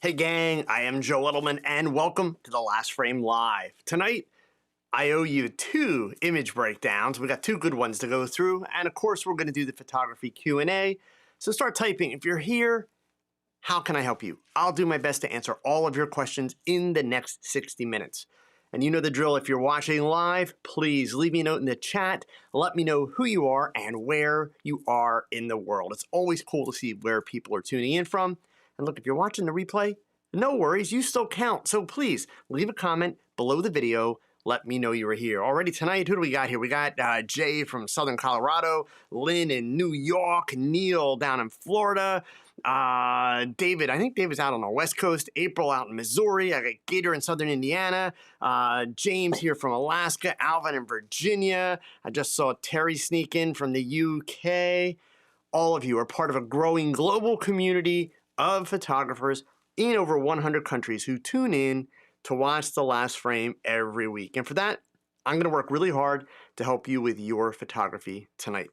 Hey gang, I am Joe Edelman and welcome to The Last Frame Live. Tonight, I owe you 2 image breakdowns. We got 2 good ones to go through, and of course we're going to do the photography Q&A. So start typing. If you're here, how can I help you? I'll do my best to answer all of your questions in the next 60 minutes. And you know the drill. If you're watching live, please leave me a note in the chat. Let me know who you are and where you are in the world. It's always cool to see where people are tuning in from. And look, if you're watching the replay, no worries, you still count. So please leave a comment below the video. Let me know you were here. Already tonight, who do we got here? We got Jay from Southern Colorado, Lynn in New York, Neil down in Florida, David, I think David's out on the West Coast, April out in Missouri, I got Gator in Southern Indiana, James here from Alaska, Alvin in Virginia. I just saw Terry sneak in from the UK. All of you are part of a growing global community of photographers in over 100 countries who tune in to watch The Last Frame every week. And for that, I'm going to work really hard to help you with your photography tonight.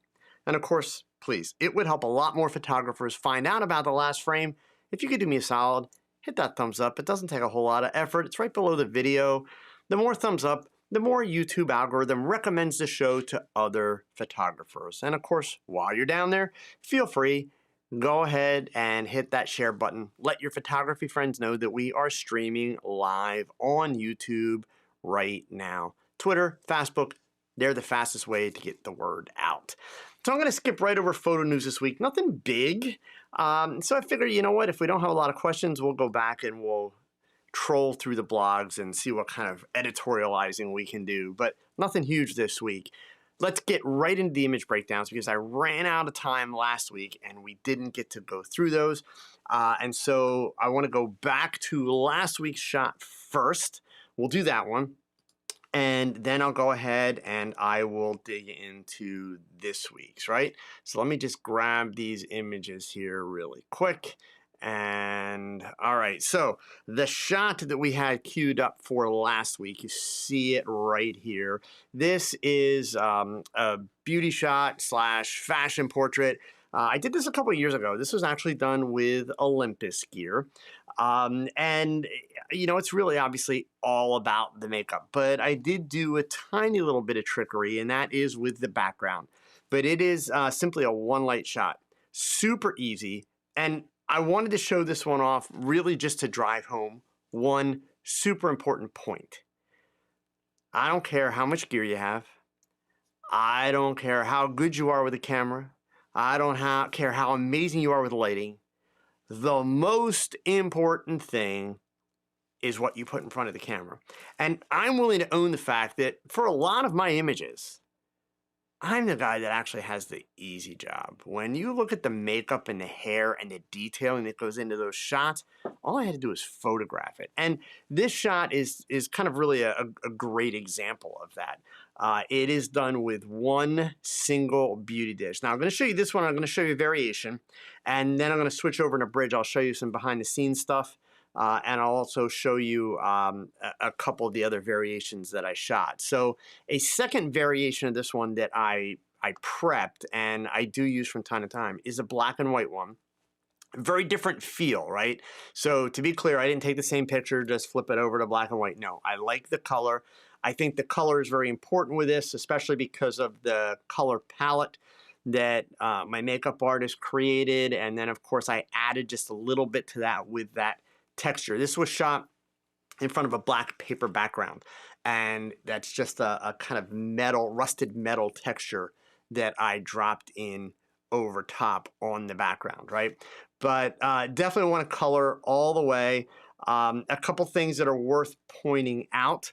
And of course, please, it would help a lot more photographers find out about The Last Frame if you could do me a solid, hit that thumbs up. It doesn't take a whole lot of effort. It's right below the video. The more thumbs up, the more YouTube algorithm recommends the show to other photographers. And of course, while you're down there, feel free, go ahead and hit that share button. Let your photography friends know that we are streaming live on YouTube right now. Twitter, Facebook, they're the fastest way to get the word out. So I'm going to skip right over photo news this week. Nothing big. So I figured, you know what, if we don't have a lot of questions, we'll go back and we'll troll through the blogs and see what kind of editorializing we can do. But nothing huge this week. Let's get right into the image breakdowns because I ran out of time last week and we didn't get to go through those. And so I want to go back to last week's shot first. We'll do that one. And then I'll go ahead and I will dig into this week's, right? So let me just grab these images here really quick. And all right, so the shot that we had queued up for last week, you see it right here. This is a beauty shot slash fashion portrait. I did this a couple of years ago. This was actually done with Olympus gear. And, you know, it's really obviously all about the makeup. But I did do a tiny little bit of trickery, and that is with the background. But it is simply a one light shot. Super easy. And I wanted to show this one off really just to drive home one super important point. I don't care how much gear you have. I don't care how good you are with the camera. I don't care how amazing you are with lighting. The most important thing is what you put in front of the camera. And I'm willing to own the fact that for a lot of my images, I'm the guy that actually has the easy job. When you look at the makeup and the hair and the detailing that goes into those shots, all I had to do is photograph it. And this shot is kind of really a great example of that. It is done with one single beauty dish. Now I'm going to show you this one. I'm going to show you a variation. And then I'm going to switch over to Bridge. I'll show you some behind the scenes stuff. And I'll also show you a couple of the other variations that I shot. So a second variation of this one that I prepped and I do use from time to time is a black and white one. Very different feel, right? So to be clear, I didn't take the same picture, just flip it over to black and white. No, I like the color. I think the color is very important with this, especially because of the color palette that my makeup artist created. And then, of course, I added just a little bit to that with that texture. This was shot in front of a black paper background, and that's just a kind of metal, rusted metal texture that I dropped in over top on the background, right? But definitely want to color all the way. A couple things that are worth pointing out.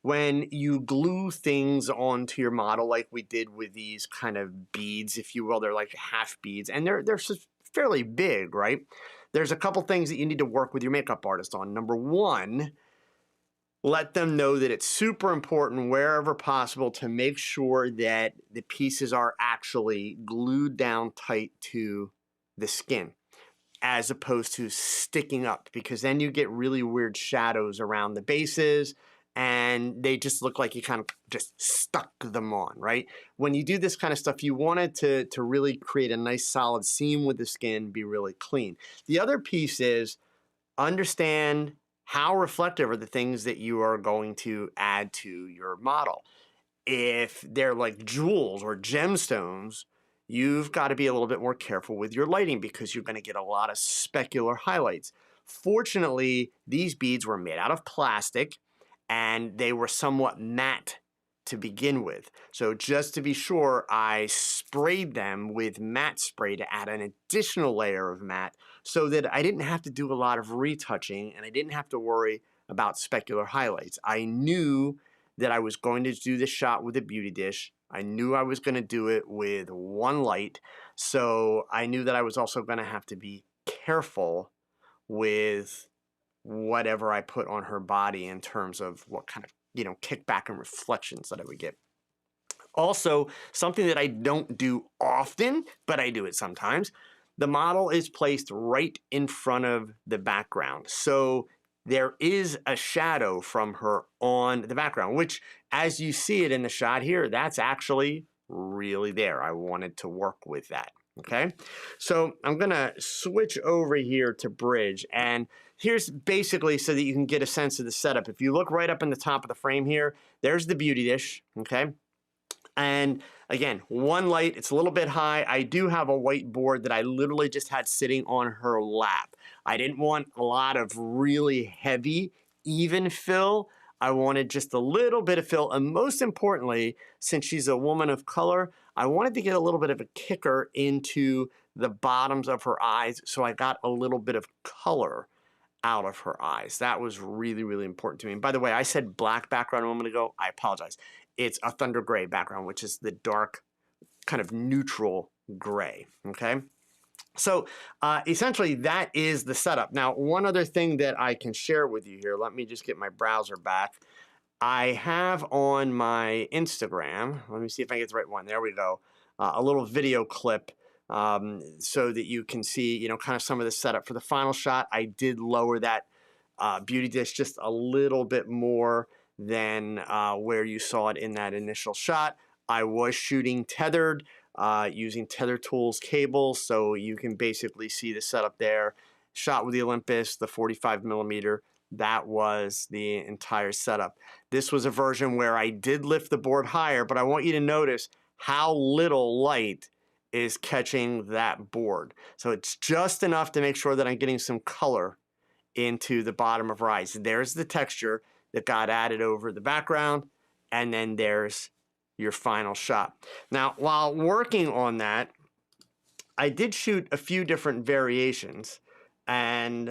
When you glue things onto your model, like we did with these kind of beads, if you will, they're like half beads, and they're fairly big, right? There's a couple things that you need to work with your makeup artist on. Number one, let them know that it's super important wherever possible to make sure that the pieces are actually glued down tight to the skin as opposed to sticking up, because then you get really weird shadows around the bases and they just look like you kind of just stuck them on, right? When you do this kind of stuff, you want it to really create a nice solid seam with the skin, be really clean. The other piece is understand how reflective are the things that you are going to add to your model. If they're like jewels or gemstones, you've got to be a little bit more careful with your lighting because you're going to get a lot of specular highlights. Fortunately, these beads were made out of plastic and they were somewhat matte to begin with. So just to be sure, I sprayed them with matte spray to add an additional layer of matte so that I didn't have to do a lot of retouching and I didn't have to worry about specular highlights. I knew that I was going to do this shot with a beauty dish. I knew I was going to do it with one light. So I knew that I was also going to have to be careful with whatever I put on her body in terms of what kind of, kickback and reflections that I would get. Also, something that I don't do often, but I do it sometimes, the model is placed right in front of the background. So there is a shadow from her on the background, which as you see it in the shot here, that's actually really there. I wanted to work with that. Okay, so I'm gonna switch over here to bridge, and here's basically so that you can get a sense of the setup. If you look right up in the top of the frame here, there's the beauty dish, okay? And again, one light, it's a little bit high. I do have a white board that I literally just had sitting on her lap. I didn't want a lot of really heavy, even fill. I wanted just a little bit of fill. And most importantly, since she's a woman of color, I wanted to get a little bit of a kicker into the bottoms of her eyes. So I got a little bit of color out of her eyes. That was really, really important to me. And by the way, I said black background a moment ago. I apologize. It's a thunder gray background, which is the dark kind of neutral gray, okay? So essentially that is the setup. Now, one other thing that I can share with you here, let me just get my browser back. I have on my Instagram, let me see if I get the right one. There we go. A little video clip so that you can see, kind of some of the setup. For the final shot, I did lower that beauty dish just a little bit more than where you saw it in that initial shot. I was shooting tethered using Tether Tools cables, so you can basically see the setup there. Shot with the Olympus, the 45 millimeter. That was the entire setup. This was a version where I did lift the board higher, but I want you to notice how little light is catching that board. So it's just enough to make sure that I'm getting some color into the bottom of her eyes. There's the texture that got added over the background, and then there's your final shot. Now, while working on that, I did shoot a few different variations, and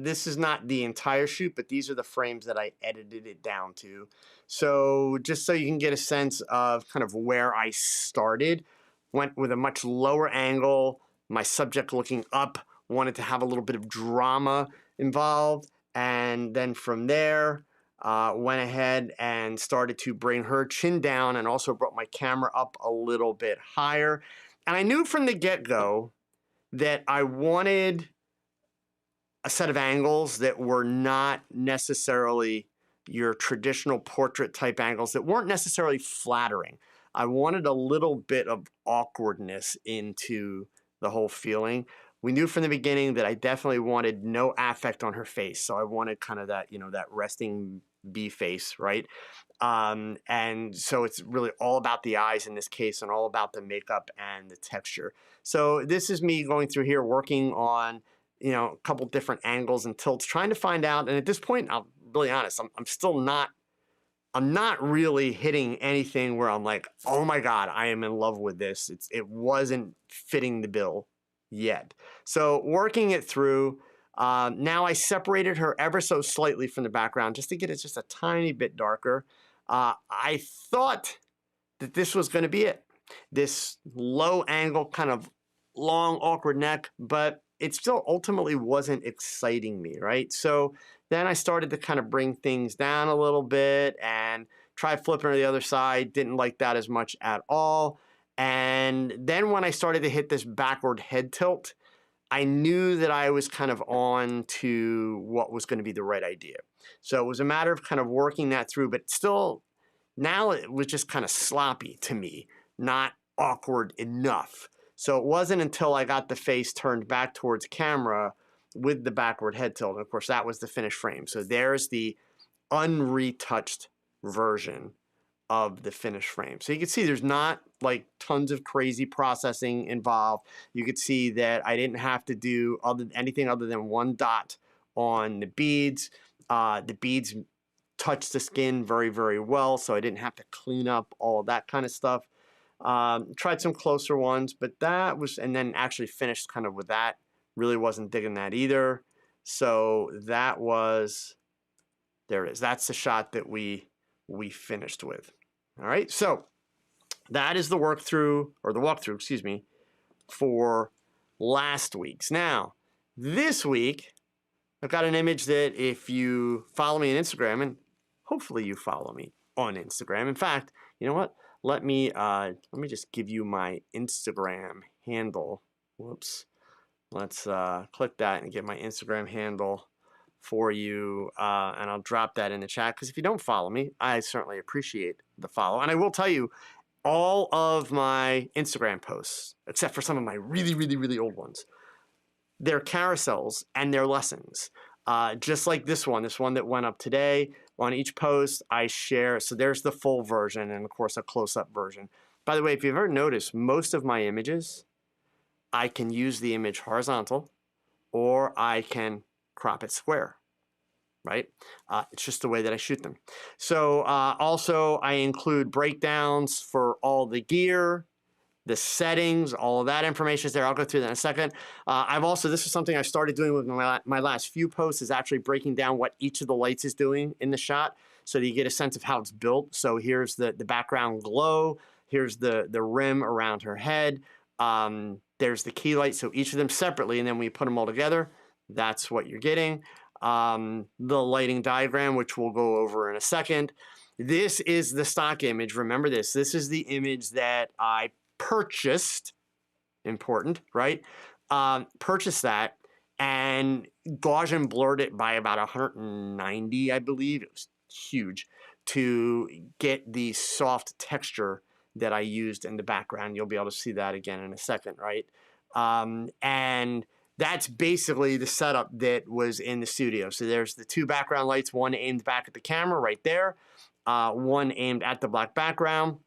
this is not the entire shoot, but these are the frames that I edited it down to. So just so you can get a sense of kind of where I started, went with a much lower angle, my subject looking up, wanted to have a little bit of drama involved, and then from there, went ahead and started to bring her chin down and also brought my camera up a little bit higher. And I knew from the get-go that I wanted a set of angles that were not necessarily your traditional portrait type angles, that weren't necessarily flattering. I wanted a little bit of awkwardness into the whole feeling. We knew from the beginning that I definitely wanted no affect on her face. So I wanted kind of that, that resting bee face, right? And so it's really all about the eyes in this case and all about the makeup and the texture. So this is me going through here, working on, a couple different angles and tilts, trying to find out. And at this point, I'll be really honest, I'm not really hitting anything where I'm like, oh my God, I am in love with this. It wasn't fitting the bill yet. So working it through, now I separated her ever so slightly from the background just to get it just a tiny bit darker. I thought that this was going to be it. This low angle, kind of long, awkward neck, but it still ultimately wasn't exciting me, right? So then I started to kind of bring things down a little bit and try flipping to the other side. Didn't like that as much at all. And then when I started to hit this backward head tilt, I knew that I was kind of on to what was going to be the right idea. So it was a matter of kind of working that through, but still now it was just kind of sloppy to me, not awkward enough. So it wasn't until I got the face turned back towards camera with the backward head tilt. And of course, that was the finished frame. So there's the unretouched version of the finished frame. So you can see there's not like tons of crazy processing involved. You could see that I didn't have to do anything other than one dot on the beads. The beads touched the skin very, very well, so I didn't have to clean up all that kind of stuff. Tried some closer ones, but that was, and then actually finished kind of with that. Really wasn't digging that either. So that was, there it is. That's the shot that we finished with. All right, so that is the walkthrough, excuse me, for last week's. Now, this week, I've got an image that if you follow me on Instagram, and hopefully you follow me on Instagram. In fact, you know what? Let me just give you my Instagram handle. Whoops. Let's click that and get my Instagram handle for you, and I'll drop that in the chat, because if you don't follow me, I certainly appreciate the follow. And I will tell you, all of my Instagram posts, except for some of my really, really, really old ones, they're carousels and they're lessons. Just like this one that went up today. On each post, I share, so there's the full version and of course a close-up version. By the way, if you've ever noticed, most of my images, I can use the image horizontal or I can crop it square, right? It's just the way that I shoot them. So also I include breakdowns for all the gear, the settings, all of that information is there. I'll go through that in a second. This is something I started doing with my last few posts, is actually breaking down what each of the lights is doing in the shot, so that you get a sense of how it's built. So here's the background glow. Here's the rim around her head. There's the key light. So each of them separately, and then when you put them all together, that's what you're getting. The lighting diagram, which we'll go over in a second. This is the stock image. Remember this. This is the image that I purchased. Important, right? Purchased that and Gaussian blurred it by about 190, I believe. It was huge, to get the soft texture that I used in the background. You'll be able to see that again in a second, right? And that's basically the setup that was in the studio. So there's the two background lights, one aimed back at the camera right there, one aimed at the black background.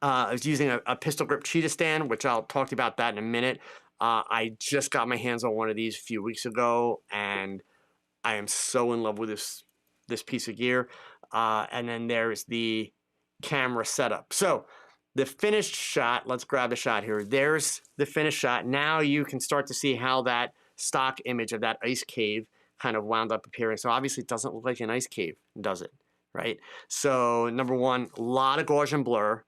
I was using a pistol grip cheetah stand, which I'll talk to you about that in a minute. I just got my hands on one of these a few weeks ago, and I am so in love with this piece of gear. And then there's the camera setup. So the finished shot, let's grab the shot here. There's the finished shot. Now you can start to see how that stock image of that ice cave kind of wound up appearing. So obviously it doesn't look like an ice cave, does it? Right? So number one, a lot of Gaussian blur.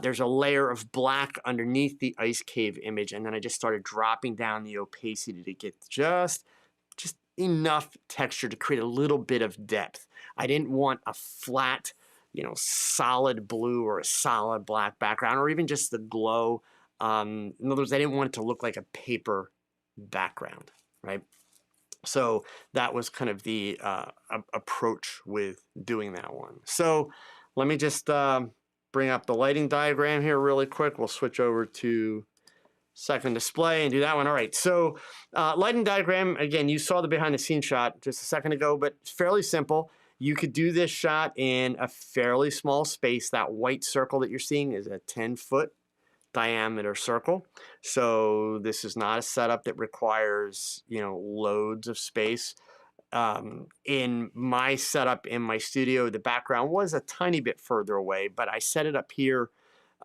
There's a layer of black underneath the ice cave image, and then I just started dropping down the opacity to get just enough texture to create a little bit of depth. I didn't want a flat, solid blue or a solid black background, or even just the glow. In other words, I didn't want it to look like a paper background, right? So that was kind of the approach with doing that one. So let me just bring up the lighting diagram here really quick. We'll switch over to second display and do that one. All right, so lighting diagram, again, you saw the behind the scenes shot just a second ago, but it's fairly simple. You could do this shot in a fairly small space. That white circle that you're seeing is a 10-foot diameter circle. So this is not a setup that requires, loads of space. In my setup in my studio, the background was a tiny bit further away, but I set it up here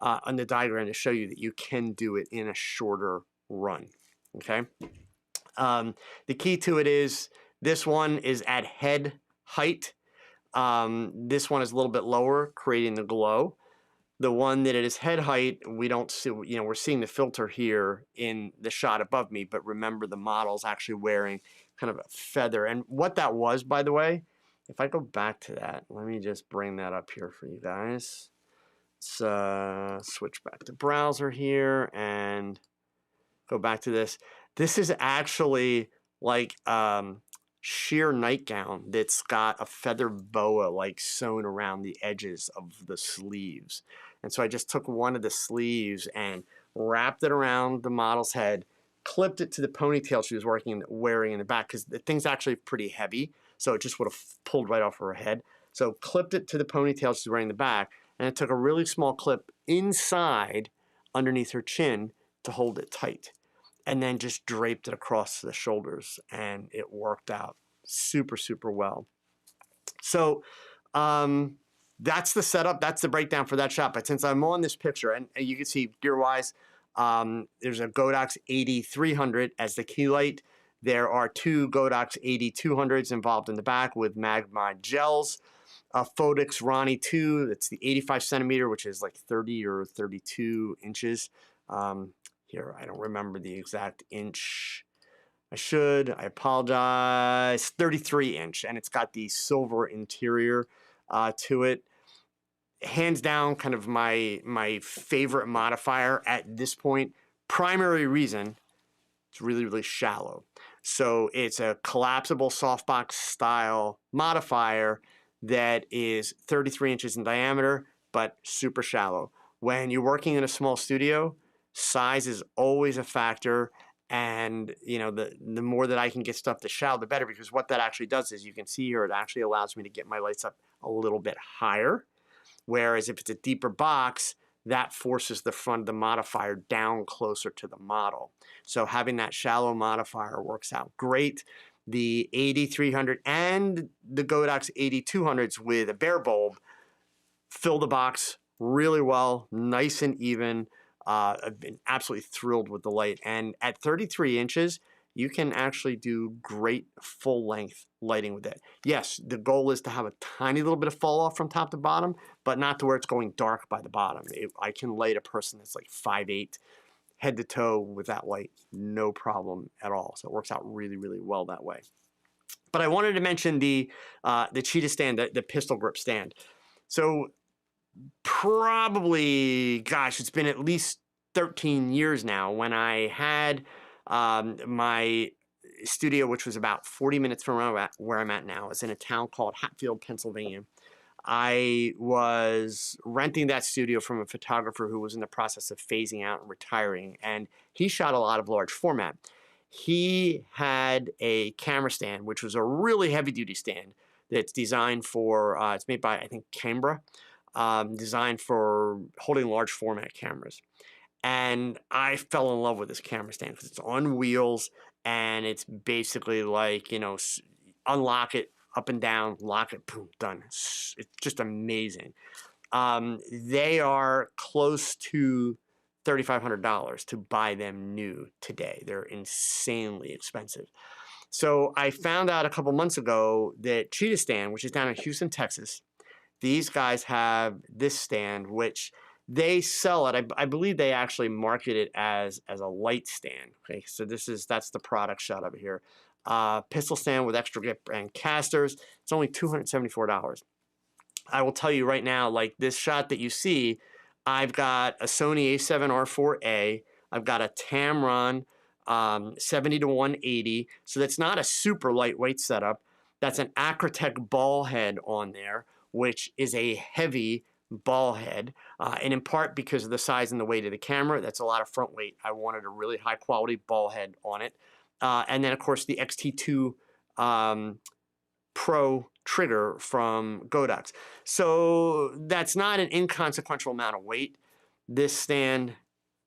on the diagram to show you that you can do it in a shorter run, okay? The key to it is this one is at head height. This one is a little bit lower, creating the glow. The one that it is head height, we don't see, we're seeing the filter here in the shot above me, but remember the model's actually wearing kind of a feather. And what that was, by the way, if I go back to that, let me just bring that up here for you guys. Let's switch back to browser here and go back to this. This is actually like sheer nightgown that's got a feather boa like sewn around the edges of the sleeves. And so I just took one of the sleeves and wrapped it around the model's head, clipped it to the ponytail she was wearing in the back, because the thing's actually pretty heavy, so it just would have pulled right off her head. So clipped it to the ponytail she's wearing in the back, and it took a really small clip inside underneath her chin to hold it tight, and then just draped it across the shoulders, and it worked out super, super well. So that's the setup. That's the breakdown for that shot. But since I'm on this picture, and you can see gear-wise, there's a Godox 8300 as the key light. There are two Godox 8200s involved in the back with magma gels. A Photox Ronnie 2, that's the 85 centimeter, which is like 30 or 32 inches. Here, I don't remember the exact inch. I apologize. 33 inch, and it's got the silver interior to it. Hands down, kind of my favorite modifier at this point. Primary reason, it's really, really shallow. So it's a collapsible softbox style modifier that is 33 inches in diameter, but super shallow. When you're working in a small studio, size is always a factor. And the more that I can get stuff to shallow, the better, because what that actually does is, you can see here, it actually allows me to get my lights up a little bit higher. Whereas if it's a deeper box, that forces the front of the modifier down closer to the model. So having that shallow modifier works out great. The 8300 and the Godox 8200s with a bare bulb fill the box really well, nice and even. I've been absolutely thrilled with the light. And at 33 inches, you can actually do great full-length lighting with it. Yes, the goal is to have a tiny little bit of fall off from top to bottom, but not to where it's going dark by the bottom. I can light a person that's like 5'8", head to toe with that light, no problem at all. So it works out really, really well that way. But I wanted to mention the Cheetah stand, the pistol grip stand. So probably, gosh, it's been at least 13 years now when I had my studio, which was about 40 minutes from where I'm at now. It's in a town called Hatfield, Pennsylvania. I was renting that studio from a photographer who was in the process of phasing out and retiring, and he shot a lot of large format. He had a camera stand, which was a really heavy-duty stand that's designed for, it's made by, I think, Canberra, designed for holding large format cameras. And I fell in love with this camera stand because it's on wheels, and it's basically like, unlock it, up and down, lock it, boom, done. It's just amazing. They are close to $3,500 to buy them new today. They're insanely expensive. So I found out a couple months ago that Cheetah Stand, which is down in Houston, Texas, these guys have this stand, which they sell it. I believe they actually market it as a light stand. Okay, so that's the product shot over here. Pistol stand with extra grip and casters. It's only $274. I will tell you right now, like this shot that you see, I've got a Sony a7R4A. I've got a Tamron 70 to 180. So that's not a super lightweight setup. That's an Acrotech ball head on there, which is a heavy ball head. And in part because of the size and the weight of the camera, that's a lot of front weight. I wanted a really high quality ball head on it. And then of course the XT2 Pro trigger from Godox. So that's not an inconsequential amount of weight. This stand,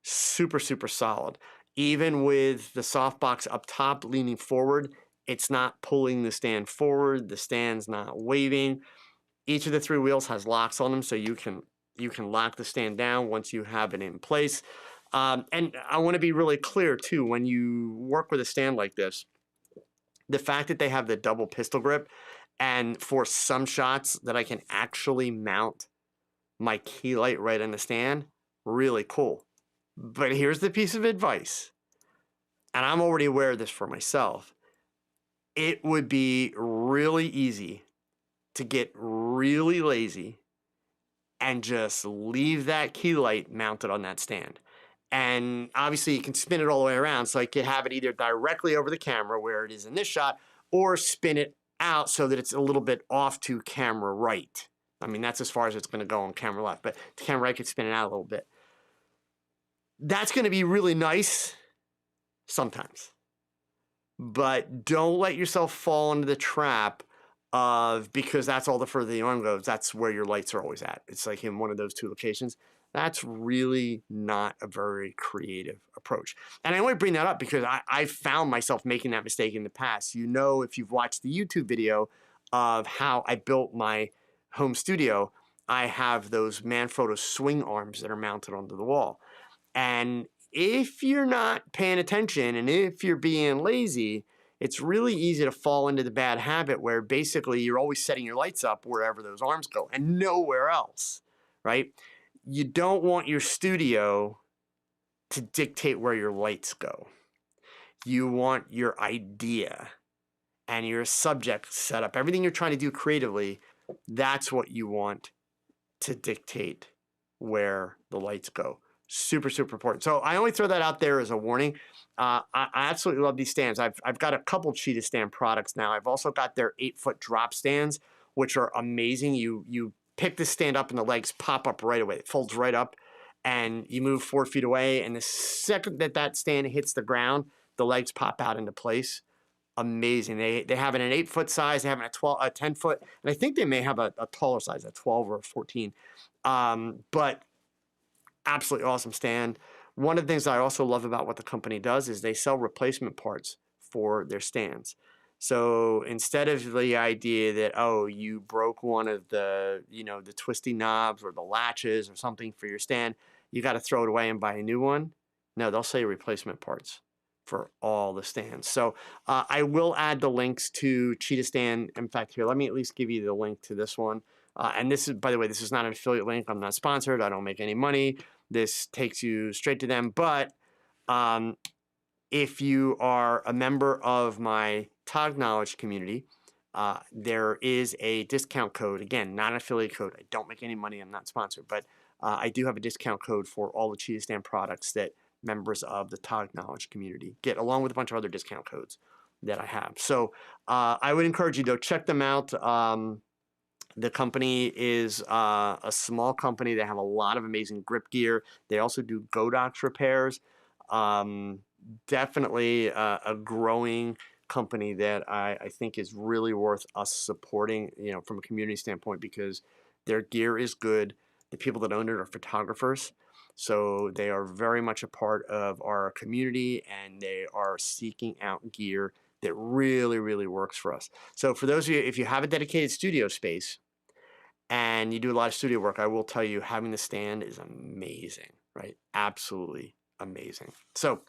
super, super solid. Even with the softbox up top leaning forward, it's not pulling the stand forward. The stand's not waving. Each of the three wheels has locks on them, so you can lock the stand down once you have it in place. And I want to be really clear too, when you work with a stand like this, the fact that they have the double pistol grip, and for some shots that I can actually mount my key light right on the stand, really cool. But here's the piece of advice, and I'm already aware of this for myself. It would be really easy to get really lazy and just leave that key light mounted on that stand. And obviously you can spin it all the way around, so I could have it either directly over the camera where it is in this shot, or spin it out so that it's a little bit off to camera right. I mean, that's as far as it's going to go on camera left, but the camera right could spin it out a little bit. That's going to be really nice sometimes. But don't let yourself fall into the trap of, because that's all the further the arm goes, that's where your lights are always at. It's like in one of those two locations. That's really not a very creative approach. And I only bring that up because I found myself making that mistake in the past. You know, if you've watched the YouTube video of how I built my home studio, I have those Manfrotto swing arms that are mounted onto the wall. And if you're not paying attention and if you're being lazy, it's really easy to fall into the bad habit where basically you're always setting your lights up wherever those arms go and nowhere else, right? You don't want your studio to dictate where your lights go. You want your idea and your subject set up. Everything you're trying to do creatively, that's what you want to dictate where the lights go. Super, super important. So I only throw that out there as a warning. I absolutely love these stands. I've got a couple Cheetah stand products now. I've also got their 8-foot drop stands, which are amazing. You pick the stand up and the legs pop up right away. It folds right up and you move 4 feet away. And the second that that stand hits the ground, the legs pop out into place. Amazing. They have it in an 8-foot size. They have it in a 10-foot. And I think they may have a taller size, a 12 or a 14. But absolutely awesome stand. One of the things I also love about what the company does is they sell replacement parts for their stands. So instead of the idea that, oh, you broke one of the, the twisty knobs or the latches or something for your stand, you got to throw it away and buy a new one. No, they'll sell you replacement parts for all the stands. So I will add the links to Cheetah Stand. In fact, here, let me at least give you the link to this one. And this is, by the way, this is not an affiliate link. I'm not sponsored. I don't make any money. This takes you straight to them. But if you are a member of my Tog Knowledge community, there is a discount code. Again, not an affiliate code. I don't make any money. I'm not sponsored. But I do have a discount code for all the Cheetah Stand products that members of the Tog Knowledge community get, along with a bunch of other discount codes that I have. So I would encourage you to check them out. The company is a small company. They have a lot of amazing grip gear. They also do Godox repairs. Definitely a growing company that I think is really worth us supporting, from a community standpoint, because their gear is good. The people that own it are photographers. So they are very much a part of our community, and they are seeking out gear that really, really works for us. So for those of you, if you have a dedicated studio space and you do a lot of studio work, I will tell you having the stand is amazing, right? Absolutely amazing. So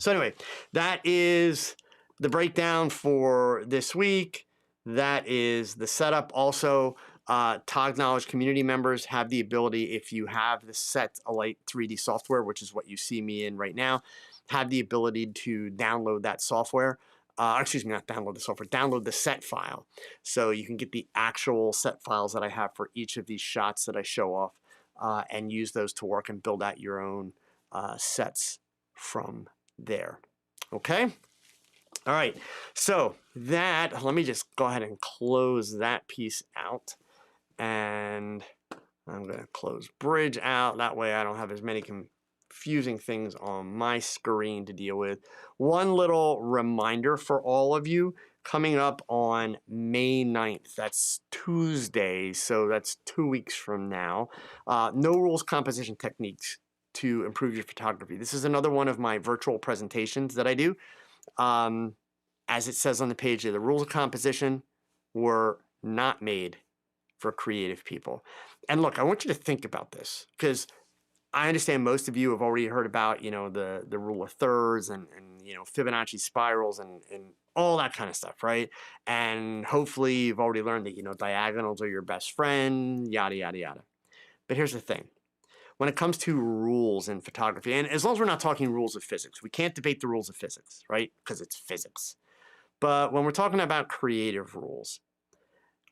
anyway, that is the breakdown for this week. That is the setup. Also, Tog Knowledge community members have the ability, if you have the Set Alight 3D software, which is what you see me in right now, have the ability to download that software. Not download the software, download the set file. So you can get the actual set files that I have for each of these shots that I show off and use those to work and build out your own sets from there. Okay? All right. So let me just go ahead and close that piece out. And I'm going to close bridge out. That way I don't have as many confusing things on my screen to deal with. One little reminder for all of you, coming up on May 9th, that's Tuesday, so that's 2 weeks from now, No Rules Composition Techniques to Improve Your Photography. This is another one of my virtual presentations that I do. As it says on the page, the rules of composition were not made for creative people. And look, I want you to think about this, because I understand most of you have already heard about, the rule of thirds and Fibonacci spirals and all that kind of stuff, right? And hopefully you've already learned that, diagonals are your best friend, yada, yada, yada. But here's the thing. When it comes to rules in photography, and as long as we're not talking rules of physics, we can't debate the rules of physics, right? Because it's physics. But when we're talking about creative rules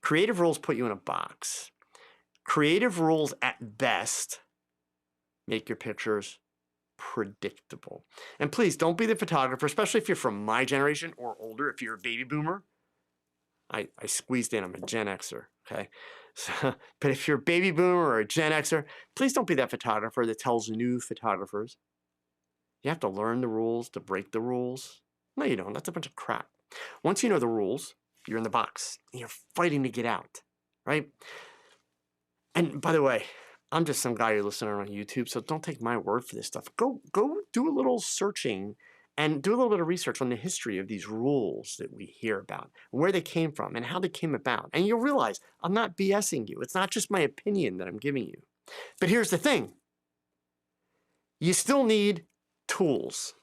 put you in a box. Creative rules at best make your pictures predictable. And please don't be the photographer, especially if you're from my generation or older, if you're a baby boomer. I squeezed in, I'm a Gen Xer, okay? So, but if you're a baby boomer or a Gen Xer, please don't be that photographer that tells new photographers You have to learn the rules to break the rules. No, you don't. That's a bunch of crap. Once you know the rules, you're in the box. And you're fighting to get out, right? And by the way, I'm just some guy you're listening on YouTube, so don't take my word for this stuff. Go do a little searching and do a little bit of research on the history of these rules that we hear about, where they came from, and how they came about. And you'll realize I'm not BSing you. It's not just my opinion that I'm giving you. But here's the thing. You still need tools.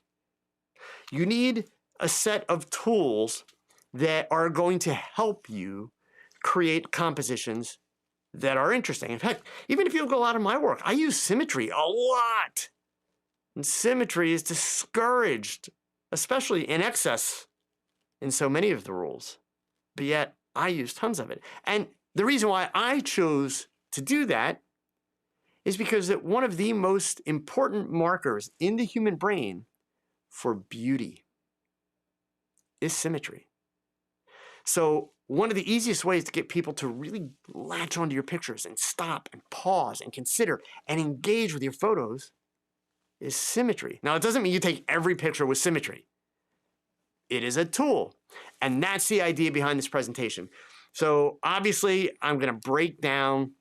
You need a set of tools that are going to help you create compositions that are interesting. In fact, even if you go out of my work, I use symmetry a lot. And symmetry is discouraged, especially in excess in so many of the rules. But yet, I use tons of it. And the reason why I chose to do that is because that one of the most important markers in the human brain for beauty is symmetry. So one of the easiest ways to get people to really latch onto your pictures and stop and pause and consider and engage with your photos is symmetry. Now, it doesn't mean you take every picture with symmetry. It is a tool. And that's the idea behind this presentation. So obviously, I'm going to break down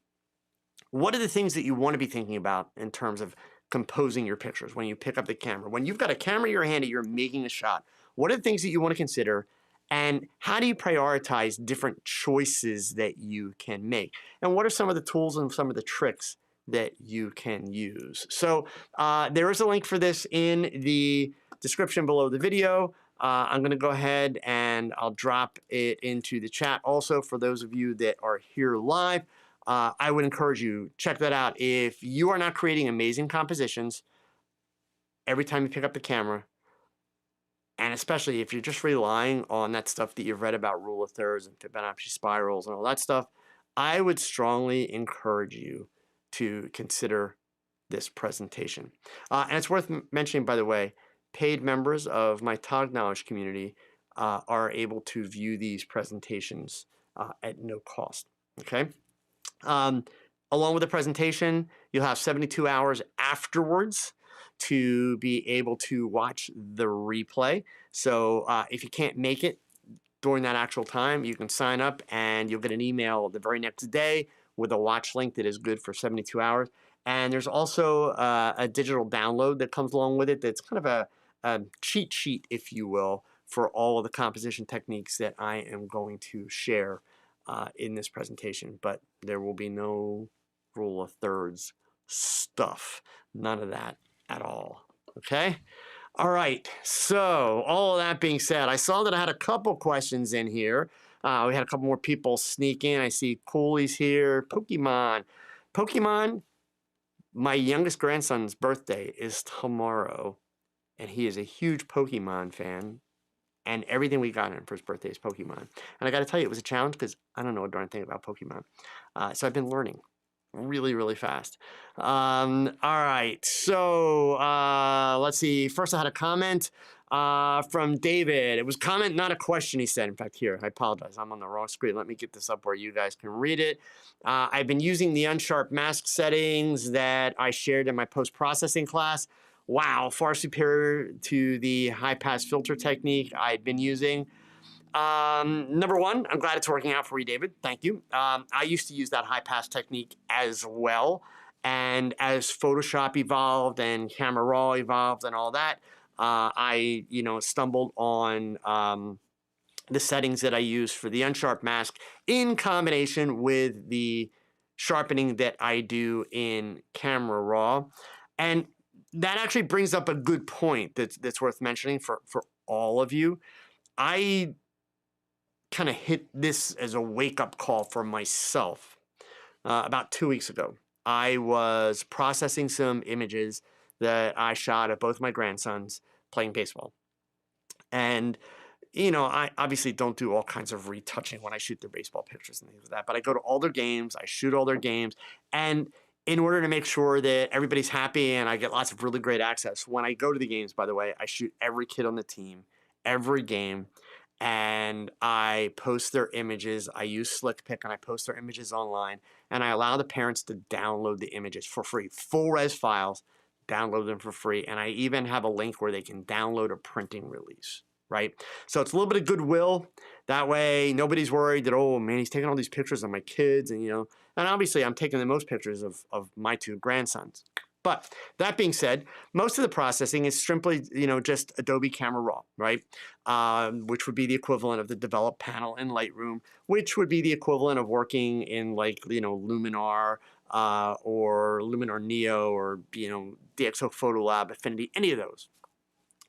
what are the things that you want to be thinking about in terms of composing your pictures when you pick up the camera. When you've got a camera in your hand and you're making a shot, what are the things that you want to consider? And how do you prioritize different choices that you can make? And what are some of the tools and some of the tricks that you can use? So there is a link for this in the description below the video. I'm going to go ahead and I'll drop it into the chat also for those of you that are here live. I would encourage you, check that out. If you are not creating amazing compositions every time you pick up the camera, and especially if you're just relying on that stuff that you've read about rule of thirds and Fibonacci spirals and all that stuff, I would strongly encourage you to consider this presentation. And it's worth mentioning, by the way, paid members of my Tog Knowledge community are able to view these presentations at no cost, okay? Along with the presentation, you'll have 72 hours afterwards to be able to watch the replay. So if you can't make it during that actual time, you can sign up and you'll get an email the very next day with a watch link that is good for 72 hours. And there's also a digital download that comes along with it that's kind of a cheat sheet, if you will, for all of the composition techniques that I am going to share in this presentation. But there will be no rule of thirds stuff. None of that at all. Okay? All right. So all of that being said, I saw that I had a couple questions in here. We had a couple more people sneak in. I see Cooley's here. Pokemon. My youngest grandson's birthday is tomorrow, and he is a huge Pokemon fan. And everything we got him for his birthday is Pokemon. And I got to tell you, it was a challenge because I don't know a darn thing about Pokemon. So I've been learning really, really fast. All right. So let's see. First, I had a comment from David. It was a comment, not a question, he said. In fact, here, I apologize. I'm on the wrong screen. Let me get this up where you guys can read it. I've been using the unsharp mask settings that I shared in my post-processing class. Wow, far superior to the high-pass filter technique I'd been using. Number one, I'm glad it's working out for you, David. Thank you. I used to use that high-pass technique as well. And as Photoshop evolved and Camera Raw evolved and all that, I stumbled on the settings that I use for the unsharp mask in combination with the sharpening that I do in Camera Raw. And that actually brings up a good point that's worth mentioning for all of you. I kind of hit this as a wake-up call for myself about 2 weeks ago. I was processing some images that I shot of both my grandsons playing baseball. And, I obviously don't do all kinds of retouching when I shoot their baseball pictures and things like that, but I go to all their games, I shoot all their games, and in order to make sure that everybody's happy and I get lots of really great access, when I go to the games, by the way, I shoot every kid on the team, every game, and I post their images. I use SlickPick and I post their images online, and I allow the parents to download the images for free, full res files, download them for free. And I even have a link where they can download a printing release, right? So it's a little bit of goodwill. That way, nobody's worried that, oh man, he's taking all these pictures of my kids, and and obviously I'm taking the most pictures of my two grandsons. But that being said, most of the processing is simply, just Adobe Camera Raw, right? Which would be the equivalent of the develop panel in Lightroom, which would be the equivalent of working in like, Luminar or Luminar Neo or, DxO Photo Lab, Affinity, any of those.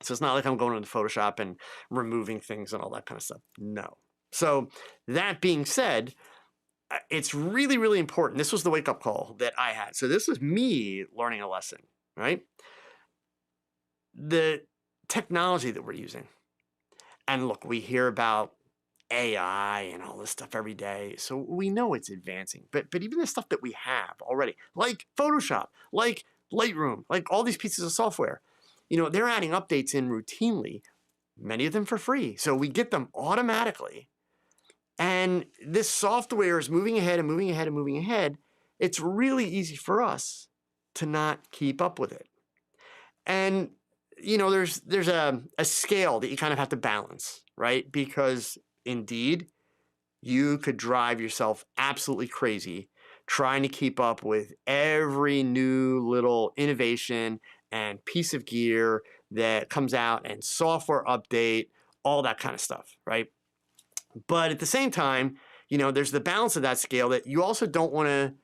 So it's not like I'm going into Photoshop and removing things and all that kind of stuff. No. So that being said, it's really, really important. This was the wake-up call that I had. So this was me learning a lesson, right? The technology that we're using. And look, we hear about AI and all this stuff every day. So we know it's advancing. But even the stuff that we have already, like Photoshop, like Lightroom, like all these pieces of software, they're adding updates in routinely, many of them for free. So we get them automatically. And this software is moving ahead and moving ahead and moving ahead. It's really easy for us to not keep up with it. And, there's a scale that you kind of have to balance, right? Because indeed, you could drive yourself absolutely crazy trying to keep up with every new little innovation and piece of gear that comes out and software update, all that kind of stuff, right? But at the same time, there's the balance of that scale that you also don't want to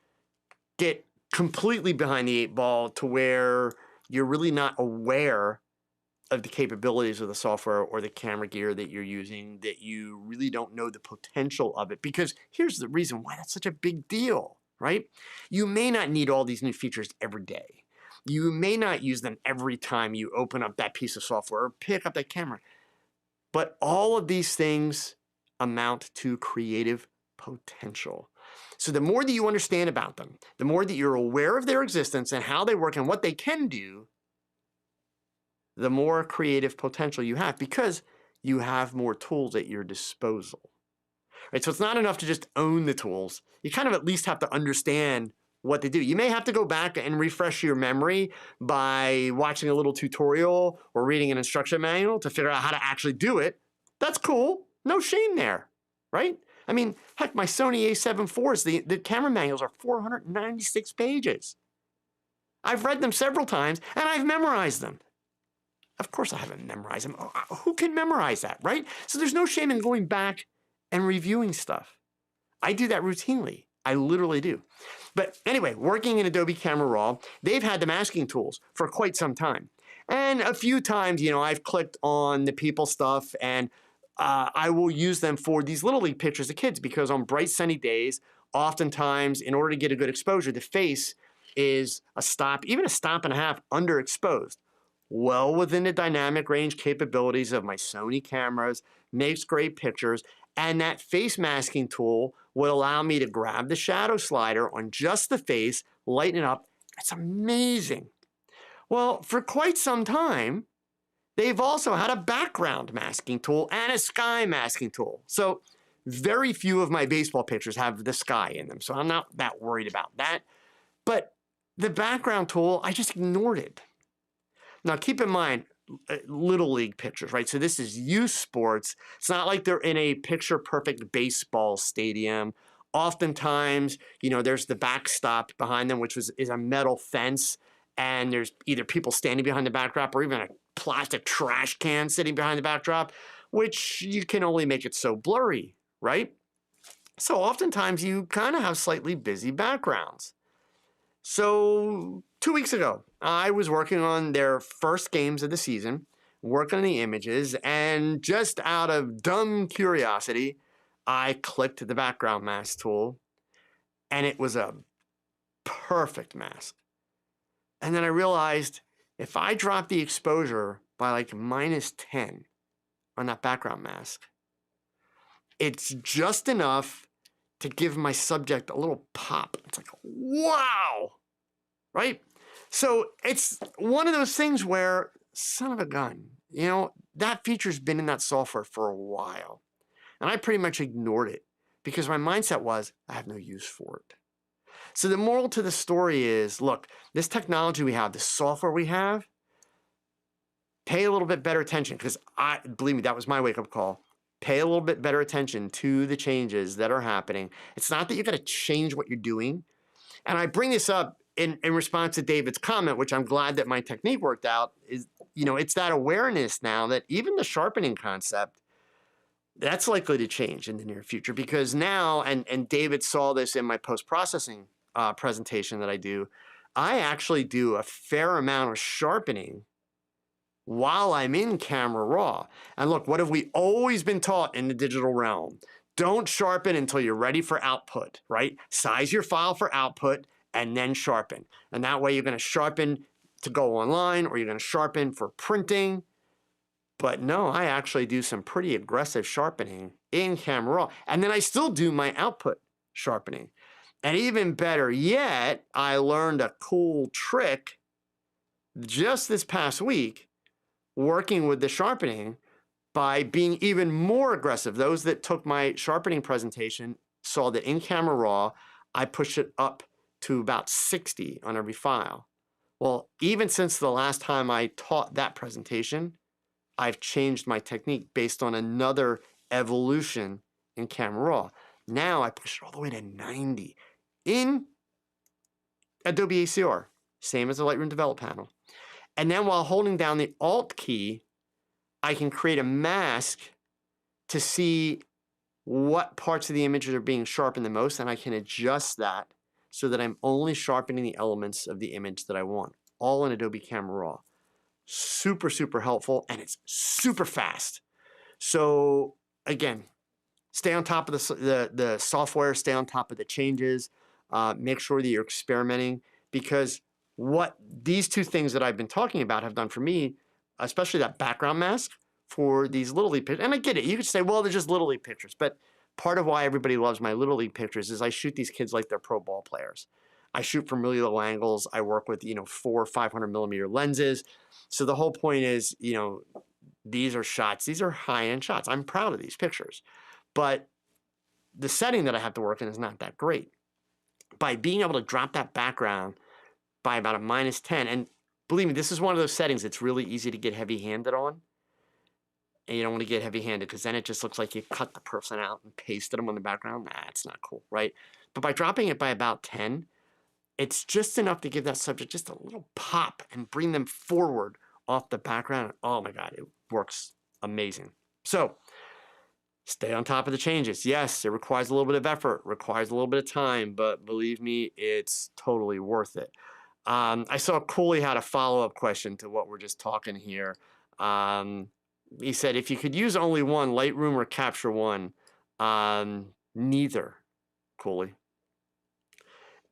get completely behind the eight ball to where you're really not aware of the capabilities of the software or the camera gear that you're using, that you really don't know the potential of it. Because here's the reason why that's such a big deal, right? You may not need all these new features every day. You may not use them every time you open up that piece of software or pick up that camera. But all of these things amount to creative potential. So the more that you understand about them, the more that you're aware of their existence and how they work and what they can do, the more creative potential you have because you have more tools at your disposal. Right? So it's not enough to just own the tools. You kind of at least have to understand what they do. You may have to go back and refresh your memory by watching a little tutorial or reading an instruction manual to figure out how to actually do it. That's cool. No shame there, right? I mean, heck, my Sony a7 IVs, the camera manuals are 496 pages. I've read them several times, and I've memorized them. Of course I haven't memorized them. Who can memorize that, right? So there's no shame in going back and reviewing stuff. I do that routinely. I literally do. But anyway, working in Adobe Camera Raw, they've had the masking tools for quite some time. And a few times, I've clicked on the people stuff and I will use them for these Little League pictures of kids because on bright sunny days, oftentimes in order to get a good exposure, the face is even a stop and a half underexposed. Well within the dynamic range capabilities of my Sony cameras, makes great pictures, and that face masking tool would allow me to grab the shadow slider on just the face, lighten it up. It's amazing. Well, for quite some time, they've also had a background masking tool and a sky masking tool. So very few of my baseball pictures have the sky in them, so I'm not that worried about that. But the background tool, I just ignored it. Now, keep in mind, Little League pictures, right? So this is youth sports. It's not like they're in a picture-perfect baseball stadium. Oftentimes, there's the backstop behind them, which is a metal fence, and there's either people standing behind the backdrop or even a plastic trash can sitting behind the backdrop, which you can only make it so blurry, right? So oftentimes you kind of have slightly busy backgrounds. So 2 weeks ago, I was working on their first games of the season, working on the images, and just out of dumb curiosity, I clicked the background mask tool, and it was a perfect mask. And then I realized if I drop the exposure by like -10 on that background mask, it's just enough to give my subject a little pop. It's like, wow, right? So it's one of those things where, son of a gun, that feature's been in that software for a while. And I pretty much ignored it because my mindset was, I have no use for it. So the moral to the story is, look, this technology we have, the software we have, pay a little bit better attention, because believe me, that was my wake-up call. Pay a little bit better attention to the changes that are happening. It's not that you got to change what you're doing. And I bring this up in response to David's comment, which I'm glad that my technique worked out, is, it's that awareness now that even the sharpening concept, that's likely to change in the near future, because now, and David saw this in my post-processing presentation that I do, I actually do a fair amount of sharpening while I'm in camera raw. And look, what have we always been taught in the digital realm? Don't sharpen until you're ready for output, right? Size your file for output and then sharpen. And that way you're going to sharpen to go online, or you're going to sharpen for printing. But no, I actually do some pretty aggressive sharpening in camera raw. And then I still do my output sharpening. And even better yet, I learned a cool trick just this past week working with the sharpening by being even more aggressive. Those that took my sharpening presentation saw that in camera raw, I pushed it up to about 60 on every file. Well, even since the last time I taught that presentation, I've changed my technique based on another evolution in camera raw. Now I push it all the way to 90 in Adobe ACR, same as the Lightroom Develop panel. And then while holding down the Alt key, I can create a mask to see what parts of the images are being sharpened the most, and I can adjust that so that I'm only sharpening the elements of the image that I want, all in Adobe Camera Raw. Super, super helpful, and it's super fast. So again, stay on top of the software, stay on top of the changes, make sure that you're experimenting, because what these two things that I've been talking about have done for me, especially that background mask for these Little League pictures. And I get it. You could say, well, they're just Little League pictures. But part of why everybody loves my Little League pictures is I shoot these kids like they're pro ball players. I shoot from really low angles. I work with, 400 or 500 millimeter lenses. So the whole point is, these are shots. These are high-end shots. I'm proud of these pictures. But the setting that I have to work in is not that great. By being able to drop that background by about a -10, and believe me, this is one of those settings that's really easy to get heavy-handed on. And you don't want to get heavy-handed, because then it just looks like you cut the person out and pasted them on the background. Nah, it's not cool, right? But by dropping it by about 10, it's just enough to give that subject just a little pop and bring them forward off the background. Oh my God, it works amazing. So stay on top of the changes. Yes, it requires a little bit of effort, requires a little bit of time, but believe me, it's totally worth it. I saw Cooley had a follow-up question to what we're just talking here. He said, if you could use only one, Lightroom or Capture One? Neither, Cooley.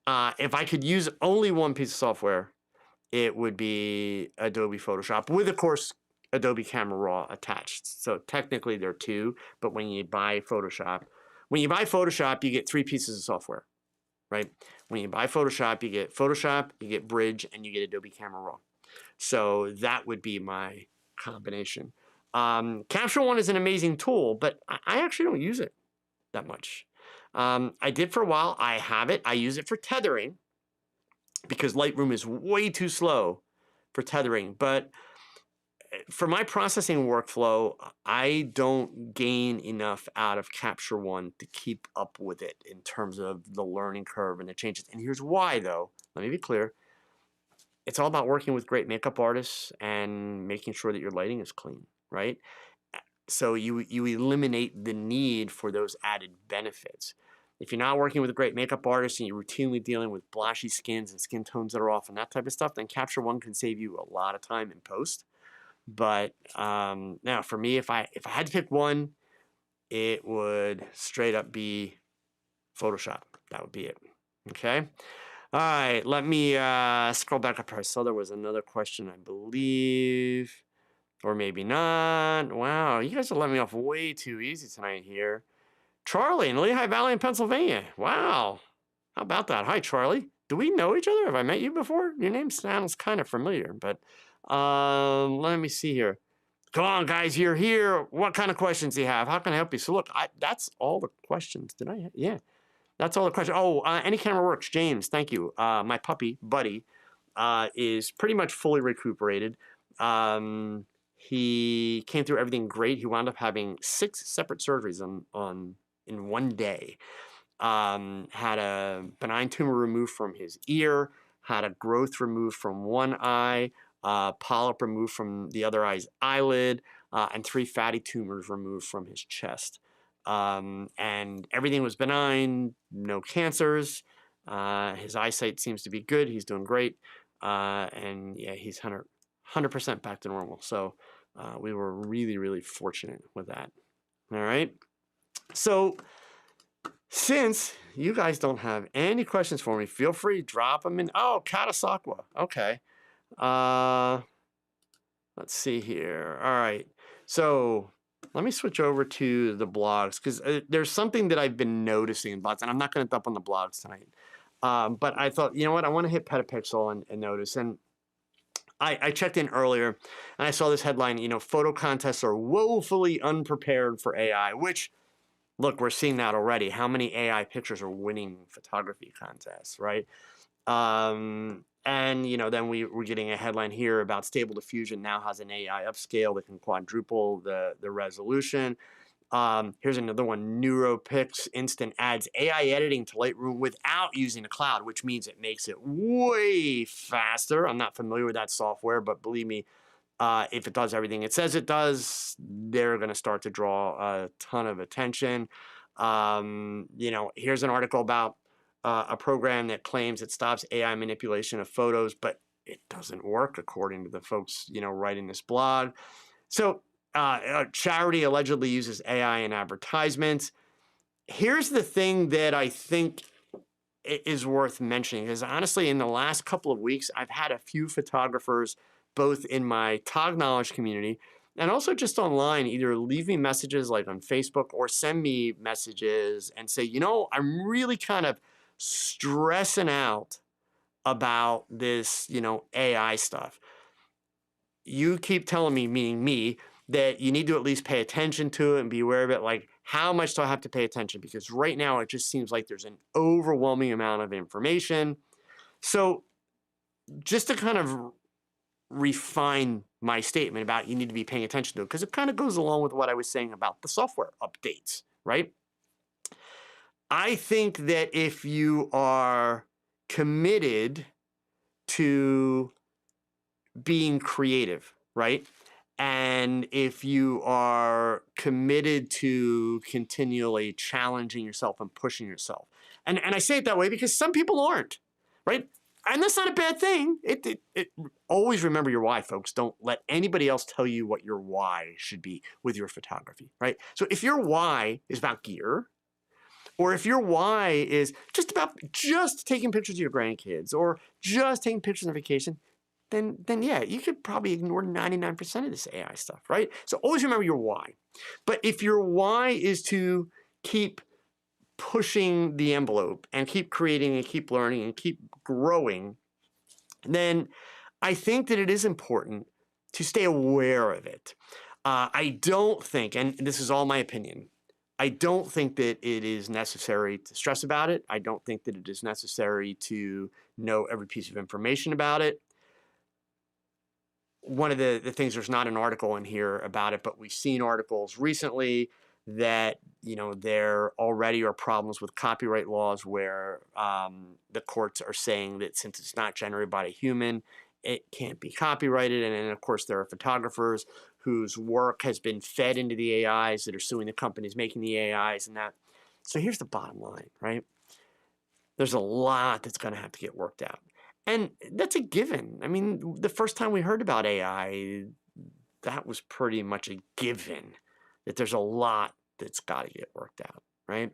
If I could use only one piece of software, it would be Adobe Photoshop with, of course, Adobe Camera Raw attached. So technically there are two, but when you buy Photoshop, you get three pieces of software, right? When you buy Photoshop, you get Bridge, and you get Adobe Camera Raw. So that would be my combination. Capture One is an amazing tool, but I actually don't use it that much. I did for a while. I have it. I use it for tethering because Lightroom is way too slow for tethering. But for my processing workflow, I don't gain enough out of Capture One to keep up with it in terms of the learning curve and the changes. And here's why, though. Let me be clear. It's all about working with great makeup artists and making sure that your lighting is clean, right? So you eliminate the need for those added benefits. If you're not working with a great makeup artist and you're routinely dealing with blotchy skins and skin tones that are off and that type of stuff, then Capture One can save you a lot of time in post. But now for me, if I had to pick one, it would straight up be Photoshop. That would be it. Okay. All right. Let me scroll back up here. I saw there was another question, I believe, or maybe not. Wow, you guys are letting me off way too easy tonight here. Charlie in Lehigh Valley in Pennsylvania. Wow. How about that? Hi, Charlie. Do we know each other? Have I met you before? Your name sounds kind of familiar, but let me see here. Come on, guys, you're here. What kind of questions do you have? How can I help you? So look, that's all the questions. Did I? Yeah. That's all the question. Oh, any camera works. James, thank you. My puppy, Buddy, is pretty much fully recuperated. He came through everything great. He wound up having 6 separate surgeries in one day. Had a benign tumor removed from his ear, had a growth removed from one eye, polyp removed from the other eye's eyelid, and 3 fatty tumors removed from his chest. And everything was benign, no cancers. His eyesight seems to be good. He's doing great. And yeah, he's 100% back to normal. So we were really, really fortunate with that. All right. So since you guys don't have any questions for me, feel free to drop them in. Oh, Katasakwa. Okay. Let's see here. All right. So let me switch over to the blogs because there's something that I've been noticing in bots, and I'm not going to dump on the blogs tonight. But I thought, you know what? I want to hit Petapixel and notice. And I checked in earlier, and I saw this headline, photo contests are woefully unprepared for AI, which, look, we're seeing that already. How many AI pictures are winning photography contests, right? And, then we're getting a headline here about Stable Diffusion now has an AI upscale that can quadruple the resolution. Here's another one, NeuroPix Instant adds AI editing to Lightroom without using the cloud, which means it makes it way faster. I'm not familiar with that software, but believe me, if it does everything it says it does, they're going to start to draw a ton of attention. Here's an article about a program that claims it stops AI manipulation of photos, but it doesn't work according to the folks, writing this blog. So a charity allegedly uses AI in advertisements. Here's the thing that I think is worth mentioning, because honestly, in the last couple of weeks, I've had a few photographers, both in my Tog Knowledge community and also just online, either leave me messages like on Facebook or send me messages and say, I'm really kind of stressing out about this, AI stuff. You keep telling me, meaning me, that you need to at least pay attention to it and be aware of it. Like, how much do I have to pay attention? Because right now it just seems like there's an overwhelming amount of information. So just to kind of refine my statement about you need to be paying attention to it, because it kind of goes along with what I was saying about the software updates, right? I think that if you are committed to being creative, right? And if you are committed to continually challenging yourself and pushing yourself, and I say it that way because some people aren't, right? And that's not a bad thing. It always remember your why, folks. Don't let anybody else tell you what your why should be with your photography, right? So if your why is about gear, or if your why is just about just taking pictures of your grandkids or just taking pictures on vacation, then yeah, you could probably ignore 99% of this AI stuff, right? So always remember your why. But if your why is to keep pushing the envelope and keep creating and keep learning and keep growing, then I think that it is important to stay aware of it. I don't think, and this is all my opinion, I don't think that it is necessary to stress about it. I don't think that it is necessary to know every piece of information about it. One of the things, there's not an article in here about it, but we've seen articles recently that, there already are problems with copyright laws where the courts are saying that since it's not generated by a human, it can't be copyrighted. And then, of course, there are photographers whose work has been fed into the AIs that are suing the companies making the AIs and that. So here's the bottom line, right? There's a lot that's going to have to get worked out. And that's a given. I mean, the first time we heard about AI, that was pretty much a given, that there's a lot that's got to get worked out, right?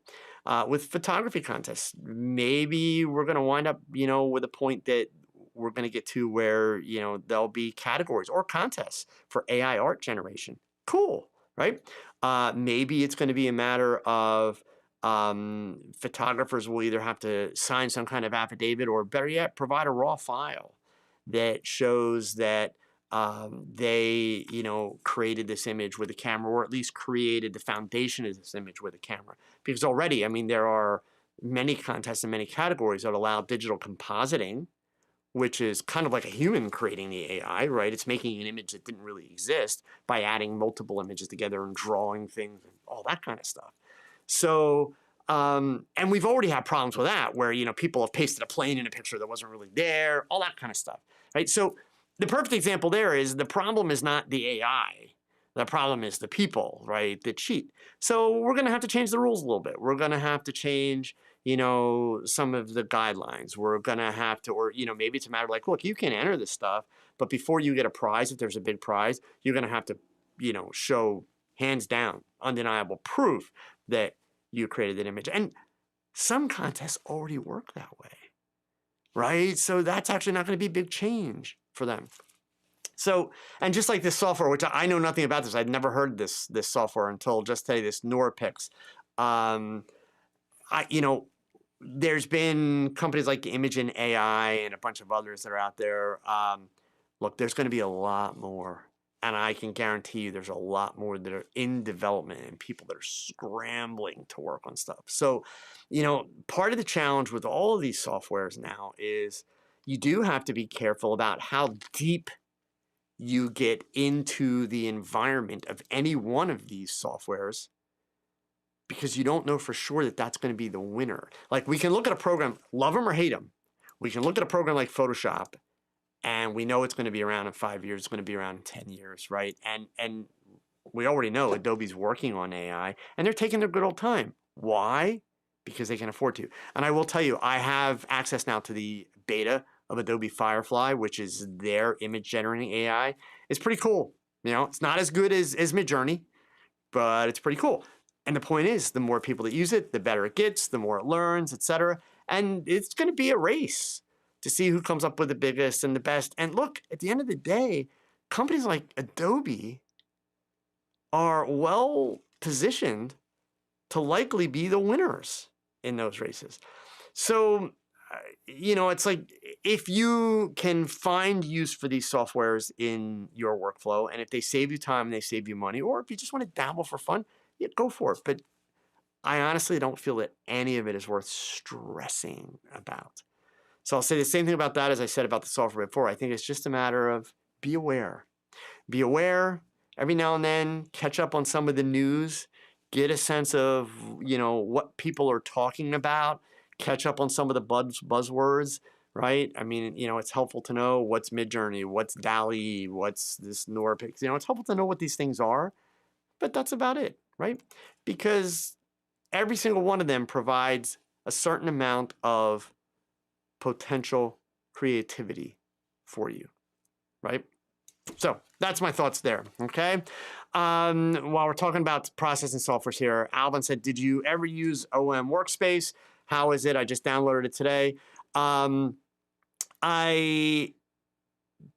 With photography contests, maybe we're going to wind up, with a point that we're going to get to where, there'll be categories or contests for AI art generation. Cool, right? Maybe it's going to be a matter of photographers will either have to sign some kind of affidavit or, better yet, provide a raw file that shows that they, created this image with a camera, or at least created the foundation of this image with a camera. Because already, I mean, there are many contests and many categories that allow digital compositing, which is kind of like a human creating the AI, right? It's making an image that didn't really exist by adding multiple images together and drawing things and all that kind of stuff. So, and we've already had problems with that where, people have pasted a plane in a picture that wasn't really there, all that kind of stuff, right? So the perfect example there is the problem is not the AI. The problem is the people, right, that cheat. So we're going to have to change the rules a little bit. We're going to have to change, some of the guidelines. We're going to have to, or, maybe it's a matter of like, look, you can enter this stuff, but before you get a prize, if there's a big prize, you're going to have to, show hands down, undeniable proof that you created that image. And some contests already work that way, right? So that's actually not going to be a big change for them. So, and just like this software, which I know nothing about this, I'd never heard this software until just today, this NorPix. There's been companies like Imagen AI and a bunch of others that are out there. Look, there's going to be a lot more. And I can guarantee you there's a lot more that are in development and people that are scrambling to work on stuff. So, part of the challenge with all of these softwares now is you do have to be careful about how deep you get into the environment of any one of these softwares because you don't know for sure that that's going to be the winner. Like we can look at a program, love them or hate them. We can look at a program like Photoshop and we know it's going to be around in 5 years. It's going to be around in 10 years, right? And we already know Adobe's working on AI and they're taking their good old time. Why? Because they can afford to. And I will tell you, I have access now to the beta of Adobe Firefly, which is their image generating AI. It's pretty cool. It's not as good as Midjourney, but it's pretty cool. And the point is, the more people that use it, the better it gets, the more it learns, etc. And it's going to be a race to see who comes up with the biggest and the best. And look, at the end of the day, companies like Adobe are well positioned to likely be the winners in those races. So, it's like if you can find use for these softwares in your workflow, and if they save you time and they save you money, or if you just want to dabble for fun, yeah, go for it. But I honestly don't feel that any of it is worth stressing about. So I'll say the same thing about that as I said about the software before. I think it's just a matter of be aware. Be aware every now and then, catch up on some of the news, get a sense of, what people are talking about, catch up on some of the buzzwords, right? I mean, it's helpful to know what's Midjourney, what's DALL-E, what's this NorPix. It's helpful to know what these things are, but that's about it, right? Because every single one of them provides a certain amount of potential creativity for you, right? So that's my thoughts there, okay? While we're talking about processing softwares here, Alvin said, did you ever use OM Workspace? How is it? I just downloaded it today. I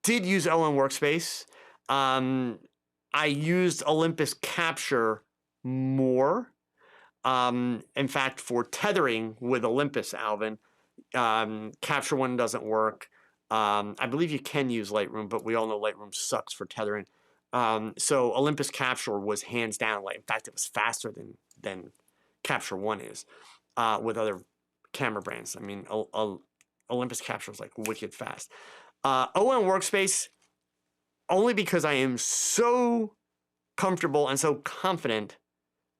did use OM Workspace. I used Olympus Capture more. In fact, for tethering with Olympus, Alvin, Capture One doesn't work. I believe you can use Lightroom, but we all know Lightroom sucks for tethering. So Olympus Capture was hands down, in fact, it was faster than Capture One is with other camera brands. I mean, Olympus Capture was like wicked fast. OM Workspace, only because I am so comfortable and so confident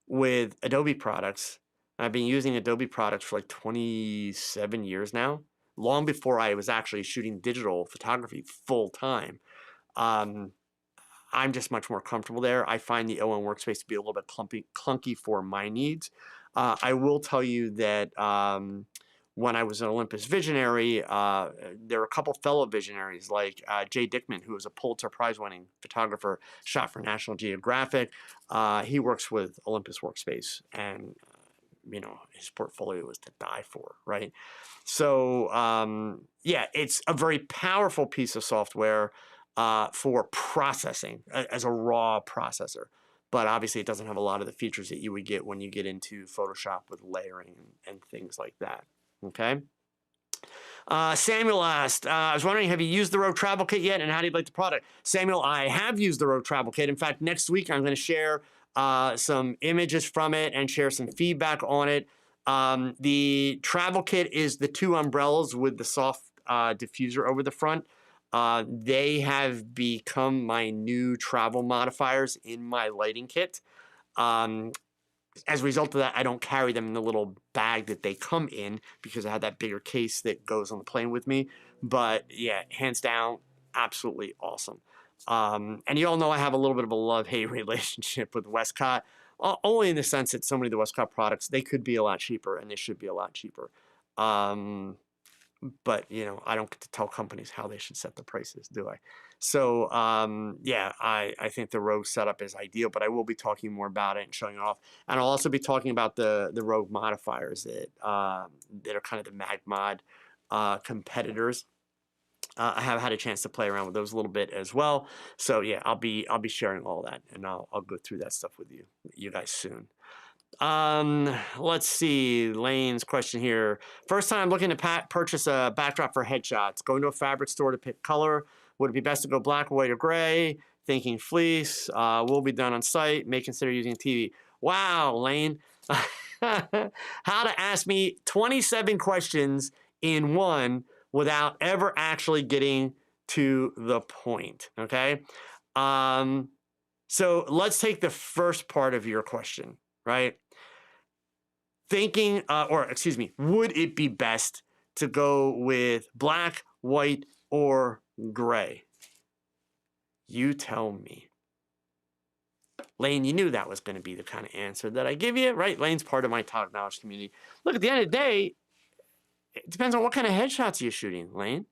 with Adobe products. I've been using Adobe products for like 27 years now, long before I was actually shooting digital photography full time. I'm just much more comfortable there. I find the OM Workspace to be a little bit clunky for my needs. I will tell you that when I was an Olympus visionary, there were a couple fellow visionaries like Jay Dickman, who was a Pulitzer Prize-winning photographer, shot for National Geographic. He works with Olympus Workspace, and his portfolio is to die for, right? So yeah, it's a very powerful piece of software for processing as a raw processor. But obviously it doesn't have a lot of the features that you would get when you get into Photoshop with layering and things like that, okay? Samuel asked, I was wondering, have you used the Rogue Travel Kit yet, and how do you like the product? Samuel, I have used the Rogue Travel Kit. In fact, next week I'm going to share some images from it and share some feedback on it. The travel kit is the 2 umbrellas with the soft diffuser over the front. They have become my new travel modifiers in my lighting kit. Um, as a result of that, I don't carry them in the little bag that they come in because I have that bigger case that goes on the plane with me. But yeah, hands down, absolutely awesome. And you all know I have a little bit of a love-hate relationship with Westcott, only in the sense that so many of the Westcott products, they could be a lot cheaper and they should be a lot cheaper. But I don't get to tell companies how they should set the prices, do I? So yeah, I think the Rogue setup is ideal, but I will be talking more about it and showing it off. And I'll also be talking about the Rogue modifiers that are kind of the MagMod competitors. I have had a chance to play around with those a little bit as well. So yeah, I'll be sharing all that, and I'll go through that stuff with you guys soon. Let's see. Lane's question here. First time looking to purchase a backdrop for headshots. Going to a fabric store to pick color. Would it be best to go black, white, or gray? Thinking fleece. Will be done on site. May consider using TV. Wow, Lane. How to ask me 27 questions in one without ever actually getting to the point. Okay. So let's take the first part of your question, right? Would it be best to go with black, white, or gray? You tell me. Lane, you knew that was going to be the kind of answer that I give you, right? Lane's part of my Talk Knowledge community. Look, at the end of the day, it depends on what kind of headshots you're shooting, Lane.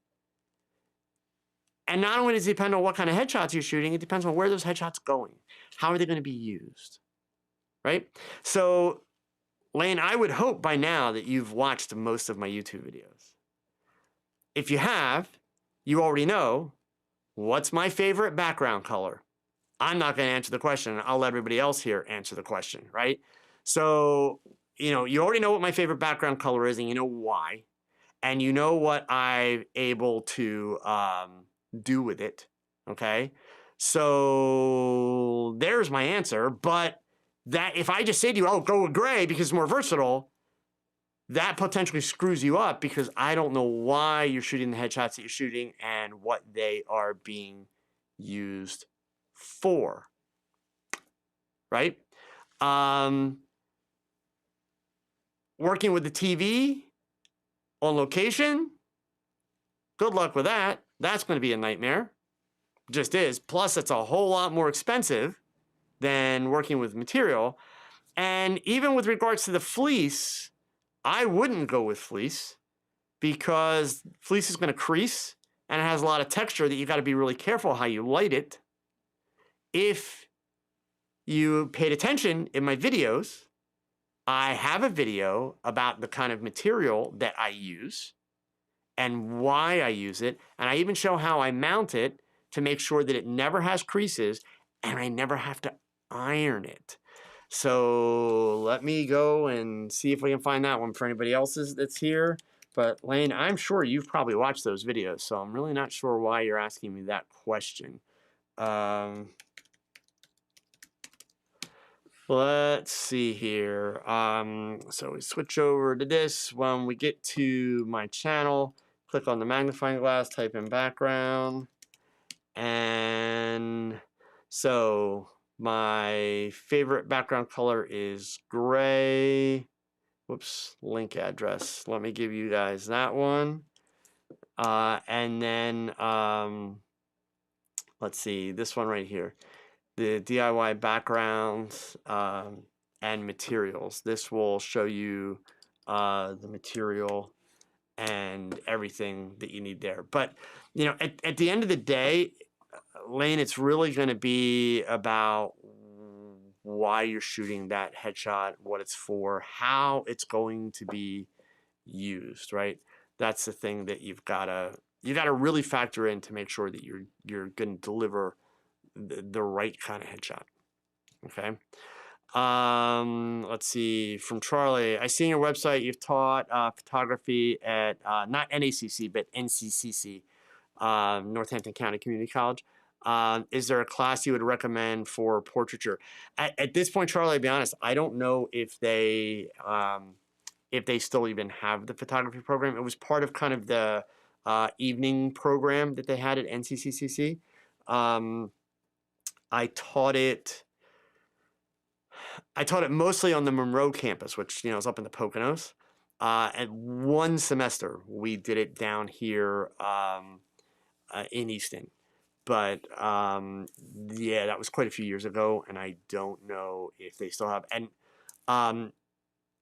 And not only does it depend on what kind of headshots you're shooting, it depends on where those headshots are going. How are they going to be used, right? So, Lane, I would hope by now that you've watched most of my YouTube videos. If you have, you already know, what's my favorite background color? I'm not going to answer the question. I'll let everybody else here answer the question, right? So, you already know what my favorite background color is, and you know why. And you know what I'm able to do with it, okay? So there's my answer. But that if I just say to you, oh, go with gray because it's more versatile, that potentially screws you up because I don't know why you're shooting the headshots that you're shooting and what they are being used for, right? Working with the TV on location, good luck with that. That's going to be a nightmare. Just is. Plus, it's a whole lot more expensive than working with material. And even with regards to the fleece, I wouldn't go with fleece because fleece is going to crease and it has a lot of texture that you got to be really careful how you light it. If you paid attention in my videos, I have a video about the kind of material that I use and why I use it. And I even show how I mount it to make sure that it never has creases and I never have to iron it. So let me go and see if we can find that one for anybody else that's here. But Lane, I'm sure you've probably watched those videos, so I'm really not sure why you're asking me that question. Let's see here. So we switch over to this. When we get to my channel, click on the magnifying glass, type in background. And so my favorite background color is gray. Whoops, link address. Let me give you guys that one. And then, let's see, this one right here. The DIY backgrounds and materials. This will show you the material and everything that you need there. But, at the end of the day, Lane, it's really going to be about why you're shooting that headshot, what it's for, how it's going to be used, right? That's the thing that you got to really factor in to make sure that you're going to deliver the right kind of headshot. Okay. Let's see, from Charlie. I see on your website you've taught photography at not NACC but NCCC, Northampton County Community College. Is there a class you would recommend for portraiture? At this point, Charlie, I'll be honest, I don't know if they if they still even have the photography program. It was part of kind of the evening program that they had at NCCCC. I taught it. I taught it mostly on the Monroe campus, which is up in the Poconos. And one semester we did it down here in Easton. But yeah, that was quite a few years ago, and I don't know if they still have. And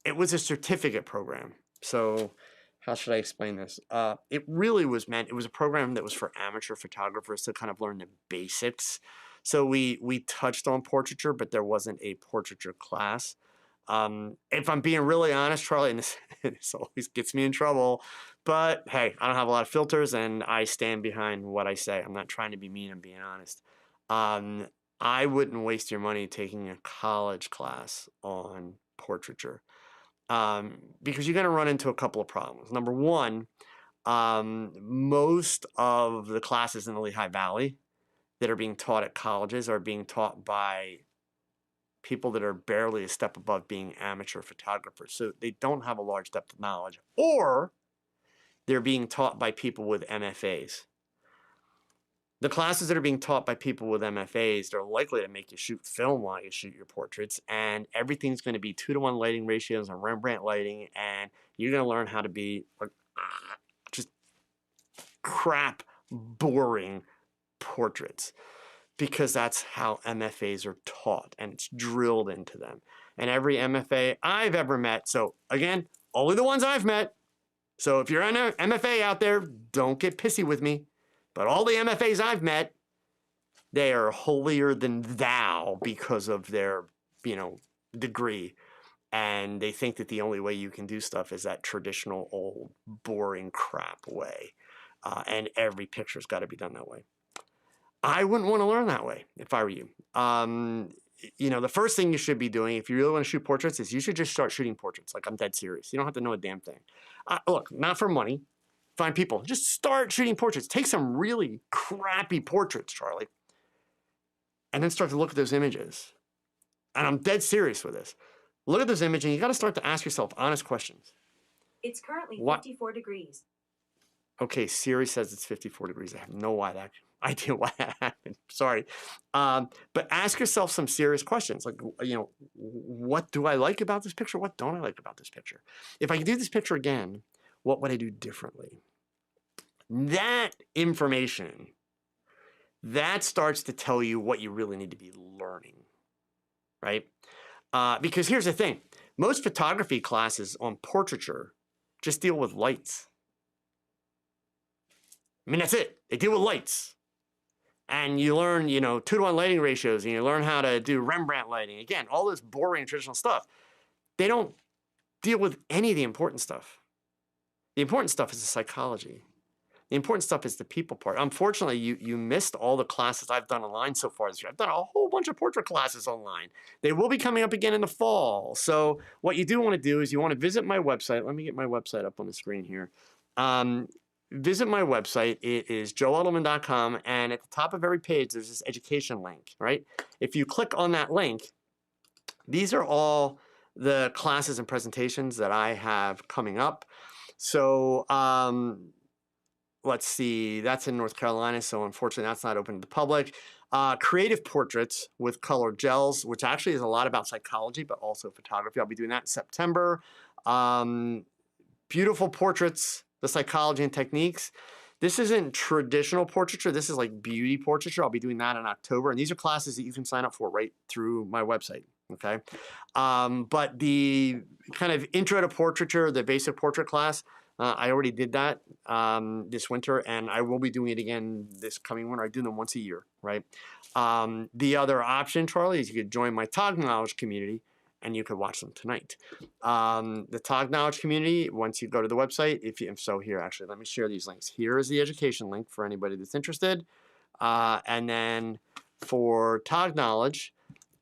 it was a certificate program. So how should I explain this? It really was meant. It was a program that was for amateur photographers to kind of learn the basics. So we touched on portraiture, but there wasn't a portraiture class. If I'm being really honest, Charlie, and this always gets me in trouble, but hey, I don't have a lot of filters and I stand behind what I say. I'm not trying to be mean, I'm being honest. I wouldn't waste your money taking a college class on portraiture because you're going to run into a couple of problems. Number one, most of the classes in the Lehigh Valley that are being taught at colleges are being taught by people that are barely a step above being amateur photographers. So they don't have a large depth of knowledge, or they're being taught by people with MFAs. The classes that are being taught by people with MFAs, they're likely to make you shoot film while you shoot your portraits, and everything's going to be 2-to-1 lighting ratios and Rembrandt lighting, and you're going to learn how to be just crap, boring portraits, because that's how MFAs are taught, and it's drilled into them. And every MFA I've ever met, so again, only the ones I've met, so if you're an MFA out there, don't get pissy with me, but all the MFAs I've met, they are holier than thou because of their, degree. And they think that the only way you can do stuff is that traditional, old, boring crap way. And every picture's got to be done that way. I wouldn't want to learn that way if I were you. The first thing you should be doing if you really want to shoot portraits is you should just start shooting portraits. Like, I'm dead serious. You don't have to know a damn thing. Look, not for money. Find people. Just start shooting portraits. Take some really crappy portraits, Charlie, and then start to look at those images. And I'm dead serious with this. Look at those images, and you got to start to ask yourself honest questions. It's currently 54 degrees. Okay, Siri says it's 54 degrees. I have no idea why that happened. Sorry. But ask yourself some serious questions. Like, what do I like about this picture? What don't I like about this picture? If I could do this picture again, what would I do differently? That information, that starts to tell you what you really need to be learning, right? Because here's the thing. Most photography classes on portraiture just deal with lights. I mean, that's it. They deal with lights. And you learn, 2-to-1 lighting ratios, and you learn how to do Rembrandt lighting. Again, all this boring traditional stuff. They don't deal with any of the important stuff. The important stuff is the psychology. The important stuff is the people part. Unfortunately, you missed all the classes I've done online so far this year. I've done a whole bunch of portrait classes online. They will be coming up again in the fall. So what you do want to do is you want to visit my website. Let me get my website up on the screen here. Visit my website. It is joeedelman.com, and at the top of every page, there's this education link, right? If you click on that link, these are all the classes and presentations that I have coming up. So let's see, that's in North Carolina, so unfortunately that's not open to the public. Creative portraits with colored gels, which actually is a lot about psychology, but also photography. I'll be doing that in September. Beautiful portraits, the psychology and techniques. This isn't traditional portraiture. This is like beauty portraiture. I'll be doing that in October. And these are classes that you can sign up for right through my website. Okay. But the kind of intro to portraiture, the basic portrait class, I already did that this winter, and I will be doing it again this coming winter. I do them once a year, right? The other option, Charlie, is you could join my Tog Knowledge community, and you could watch them tonight. The Tog Knowledge community, once you go to the website, here, actually, let me share these links. Here is the education link for anybody that's interested. And then for Tog Knowledge,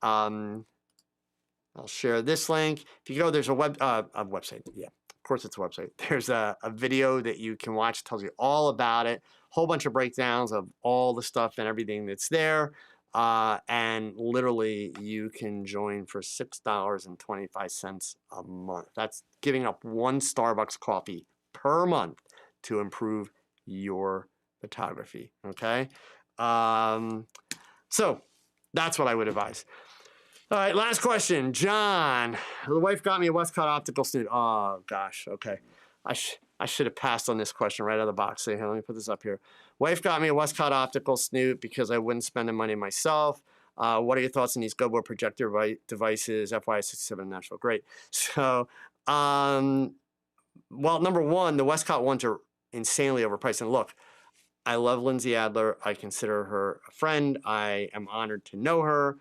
I'll share this link. If you go, there's a website, yeah. Of course, it's a website. There's a video that you can watch. It tells you all about it. Whole bunch of breakdowns of all the stuff and everything that's there. And literally, you can join for $6.25 a month. That's giving up one Starbucks coffee per month to improve your photography. Okay, so that's what I would advise. All right, last question, John. The wife got me a Westcott optical snoot. Oh gosh, okay. I should have passed on this question right out of the box. So here, let me put this up here. Wife got me a Westcott optical snoot because I wouldn't spend the money myself. What are your thoughts on these GoBo projector devices? FY67 in Nashville. Great. So, well, number one, the Westcott ones are insanely overpriced. And look, I love Lindsay Adler. I consider her a friend. I am honored to know her.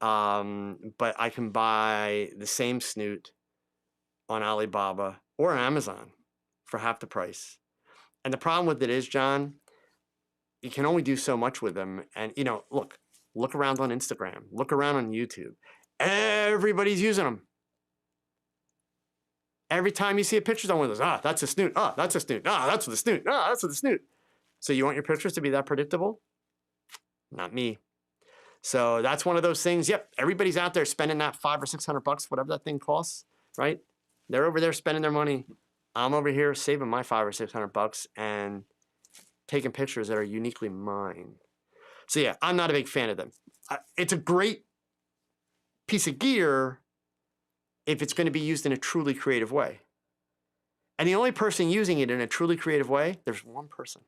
But I can buy the same snoot on Alibaba or Amazon for half the price. And the problem with it is, John, you can only do so much with them. And, you know, look around on Instagram, look around on YouTube. Everybody's using them. Every time you see a picture on one of those, that's a snoot. That's a snoot. That's the snoot. That's the snoot. So you want your pictures to be that predictable? Not me. So that's one of those things. Yep, everybody's out there spending that $500 or $600, whatever that thing costs, right? They're over there spending their money. I'm over here saving my $500 or $600 and taking pictures that are uniquely mine. So yeah, I'm not a big fan of them. It's a great piece of gear if it's going to be used in a truly creative way. And the only person using it in a truly creative way, there's one person,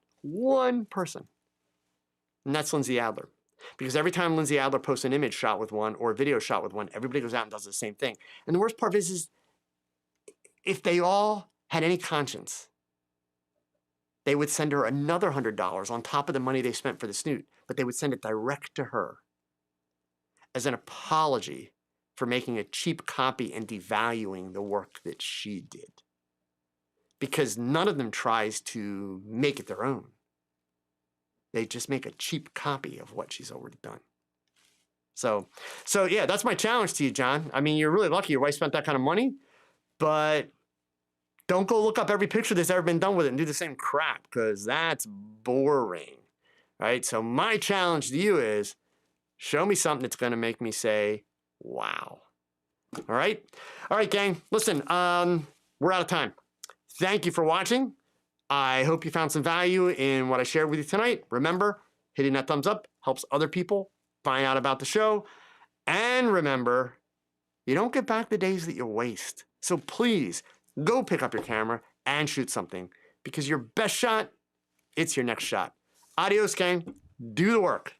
and that's Lindsay Adler. Because every time Lindsay Adler posts an image shot with one or a video shot with one, everybody goes out and does the same thing. And the worst part is if they all had any conscience, they would send her another $100 on top of the money they spent for the snoot, but they would send it direct to her as an apology for making a cheap copy and devaluing the work that she did. Because none of them tries to make it their own. They just make a cheap copy of what she's already done. So yeah, that's my challenge to you, John. I mean, you're really lucky your wife spent that kind of money, but don't go look up every picture that's ever been done with it and do the same crap, because that's boring, right? So my challenge to you is show me something that's going to make me say, wow. All right, gang. Listen, we're out of time. Thank you for watching. I hope you found some value in what I shared with you tonight. Remember, hitting that thumbs up helps other people find out about the show. And remember, you don't get back the days that you waste. So please, go pick up your camera and shoot something, because your best shot, it's your next shot. Adios, gang. Do the work.